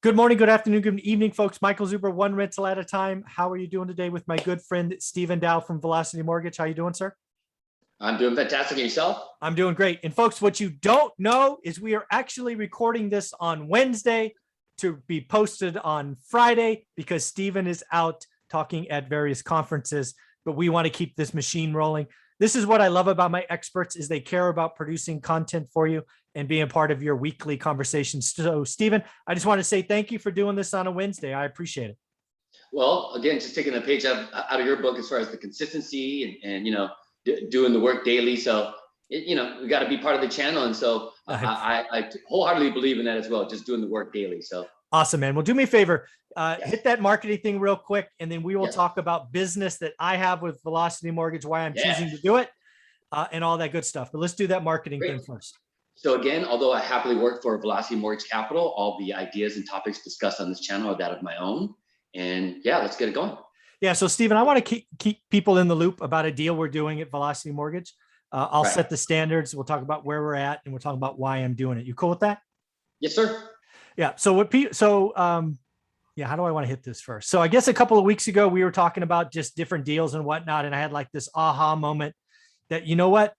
Good morning, good afternoon, good evening, folks. Michael Zuber, one rental at a time. How are you doing today with my good friend, Stephen Dow from Velocity Mortgage? How you doing, sir? I'm doing fantastic. And yourself? I'm doing great. And folks, what you don't know is we are actually recording this on Wednesday to be posted on Friday because Stephen is out talking at various conferences, but we want to keep this machine rolling. This is what I love about my experts is they care about producing content for you and being a part of your weekly conversations. So Stephen, I just want to say thank you for doing this on a Wednesday. I appreciate it. Well, again, just taking a page out of your book as far as the consistency and doing the work daily. So, we got to be part of the channel. And so I wholeheartedly believe in that as well, just doing the work daily. So awesome, man. Well, do me a favor, hit that marketing thing real quick, and then we will talk about business that I have with Velocity Mortgage, why I'm choosing to do it, and all that good stuff. But let's do that marketing thing first. So again, although I happily work for Velocity Mortgage Capital, all the ideas and topics discussed on this channel are that of my own. And yeah, let's get it going. Yeah. So Stephen, I want to keep people in the loop about a deal we're doing at Velocity Mortgage. I'll set the standards. We'll talk about where we're at, and we'll talk about why I'm doing it. You cool with that? Yes, sir. Yeah. So how do I want to hit this first? So I guess a couple of weeks ago, we were talking about just different deals and whatnot. And I had like this aha moment that, you know what?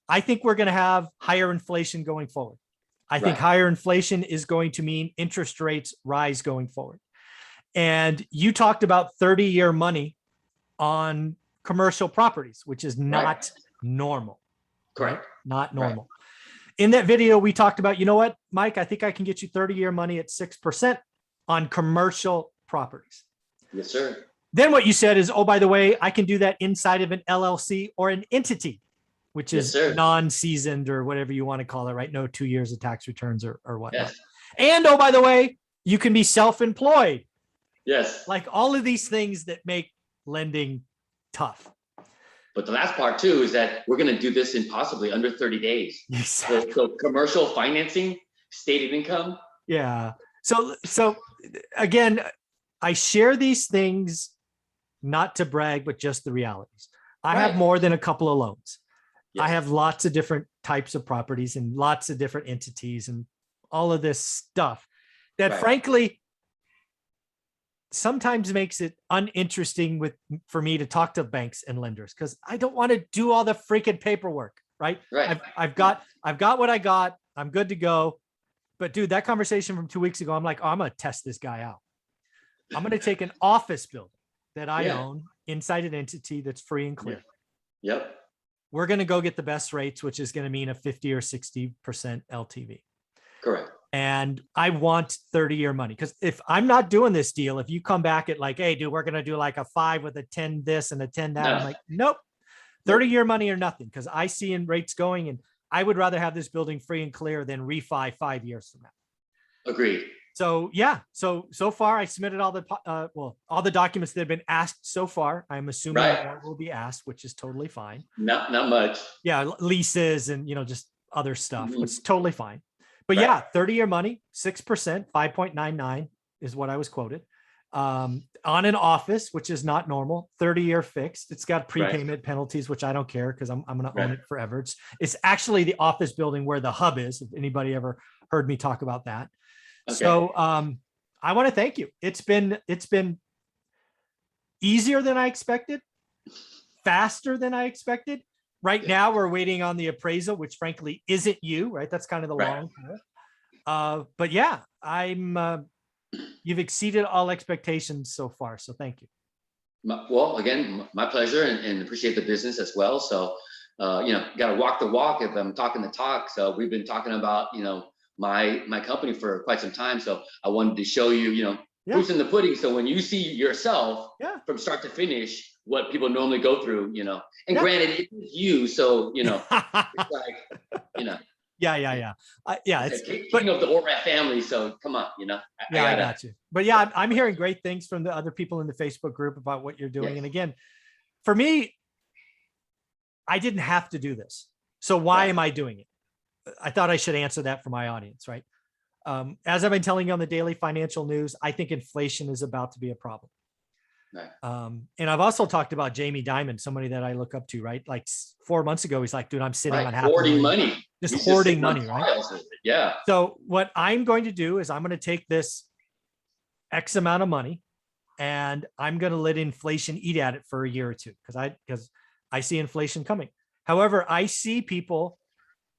I think we're going to have higher inflation going forward. I think higher inflation is going to mean interest rates rise going forward. And you talked about 30-year money on commercial properties, which is not normal. Correct. Right? Not normal. In that video, we talked about, you know what, Mike, I think I can get you 30-year money at 6% on commercial properties. Yes, sir. Then what you said is, oh, by the way, I can do that inside of an LLC or an entity, which is non-seasoned or whatever you want to call it, right? No 2 years of tax returns or whatnot. Yes. And oh, by the way, you can be self-employed. Yes. Like all of these things that make lending tough. But the last part too is that we're going to do this in possibly under 30 days. Exactly. So commercial financing, stated income. Yeah. So again, I share these things not to brag, but just the realities. I have more than a couple of loans. Yes. I have lots of different types of properties and lots of different entities and all of this stuff that frankly sometimes makes it uninteresting for me to talk to banks and lenders because I don't want to do all the freaking paperwork, right? I've got what I got. I'm good to go. But dude, that conversation from 2 weeks ago, I'm like, oh, I'm going to test this guy out. I'm going to take an office building that I own inside an entity that's free and clear. Yep. We're going to go get the best rates, which is going to mean a 50 or 60% LTV. Correct. And I want 30-year money because if I'm not doing this deal, if you come back at like, hey, dude, we're going to do like a 5 with a 10 this and a 10 that, I'm like, nope, 30-year money or nothing because I see in rates going and I would rather have this building free and clear than refi 5 years from now. Agreed. So yeah, so far I submitted all the documents that have been asked so far. I'm assuming more will be asked, which is totally fine. Not much. Yeah, leases and just other stuff. It's totally fine. But yeah, 30-year money, 6%, 5.99 is what I was quoted. On an office, which is not normal, 30-year fixed. It's got prepayment penalties, which I don't care because I'm going to own it forever. It's actually the office building where the hub is. If anybody ever heard me talk about that. Okay. So I want to thank you. It's been easier than I expected, faster than I expected. Right now, we're waiting on the appraisal, which frankly isn't you, right? That's kind of the long haul. But yeah, you've exceeded all expectations so far. So thank you. Well, again, my pleasure and appreciate the business as well. So, got to walk the walk if I'm talking the talk. So we've been talking about, my company for quite some time. So I wanted to show you, proofs in the pudding. So when you see yourself from start to finish, what people normally go through, and granted it is you. So, it's like, Yeah. It's king of the Orrat family. So come on, I got you. But yeah, I'm hearing great things from the other people in the Facebook group about what you're doing. Yes. And again, for me, I didn't have to do this. So why am I doing it? I thought I should answer that for my audience, right? As I've been telling you on the daily financial news, I think inflation is about to be a problem. Right. And I've also talked about Jamie Dimon, somebody that I look up to, right? Like 4 months ago, he's like, dude, I'm sitting on half hoarding money. Just hoarding money, right? Yeah. So what I'm going to do is I'm going to take this X amount of money, and I'm going to let inflation eat at it for a year or two because I see inflation coming. However, I see people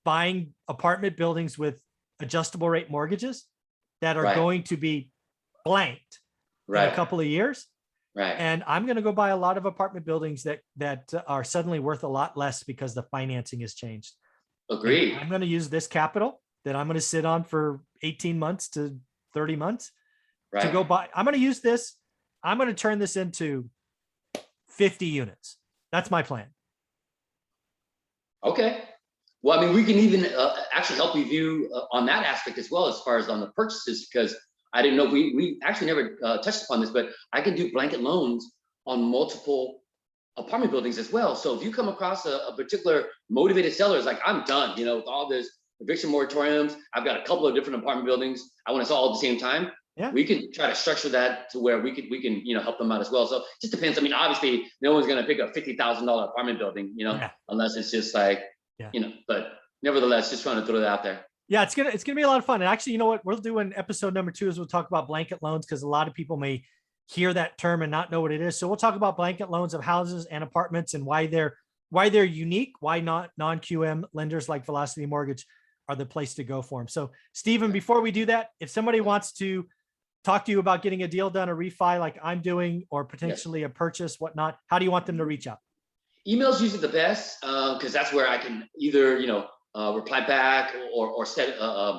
buying apartment buildings with adjustable rate mortgages that are Right. going to be blanked in a Right. couple of years. Right. And I'm going to go buy a lot of apartment buildings that are suddenly worth a lot less because the financing has changed. And Agreed. I'm going to use this capital that I'm going to sit on for 18 months to 30 months to Right. go buy. I'm going to use this. I'm going to turn this into 50 units. That's my plan. Okay. Well, I mean, we can even actually help you view on that aspect as well, as far as on the purchases, because I didn't know, we actually never touched upon this, but I can do blanket loans on multiple apartment buildings as well. So if you come across a particular motivated seller, it's like, I'm done, you know, with all this eviction moratoriums, I've got a couple of different apartment buildings, I want to sell all at the same time. Yeah. We can try to structure that to where we can, you know, help them out as well. So it just depends. I mean, obviously no one's going to pick a $50,000 apartment building, you know, Yeah. unless it's just like, Yeah. you know, but nevertheless, just trying to throw it out there. Yeah, it's gonna be a lot of fun. And actually, you know what? We'll do in episode number 2 is we'll talk about blanket loans, because a lot of people may hear that term and not know what it is. So we'll talk about blanket loans of houses and apartments and why they're unique, why not non-QM lenders like Velocity Mortgage are the place to go for them. So Stephen, before we do that, if somebody wants to talk to you about getting a deal done, a refi like I'm doing, or potentially a purchase, whatnot, how do you want them to reach out? Email's usually the best because that's where I can either, you know, reply back or set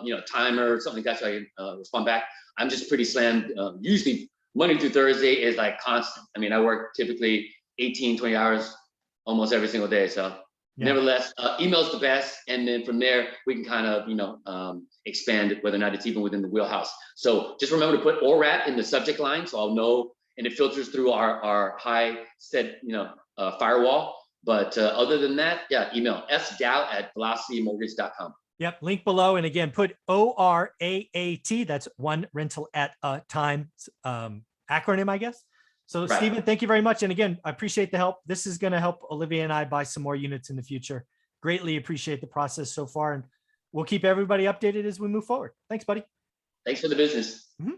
you know, timer or something like that, so I can respond back. I'm just pretty slammed. Usually Monday through Thursday is like constant. I mean, I work typically 18, 20 hours almost every single day. So nevertheless, email's the best. And then from there, we can kind of, you know, expand whether or not it's even within the wheelhouse. So just remember to put ORAT in the subject line, so I'll know, and it filters through our high set, you know, firewall. But other than that, yeah, email sdow@velocitymortgage.com. Yep, link below. And again, put ORAAT. That's one rental at a time, acronym, I guess. So Right. Stephen, thank you very much. And again, I appreciate the help. This is going to help Olivia and I buy some more units in the future. Greatly appreciate the process so far. And we'll keep everybody updated as we move forward. Thanks, buddy. Thanks for the business. Mm-hmm.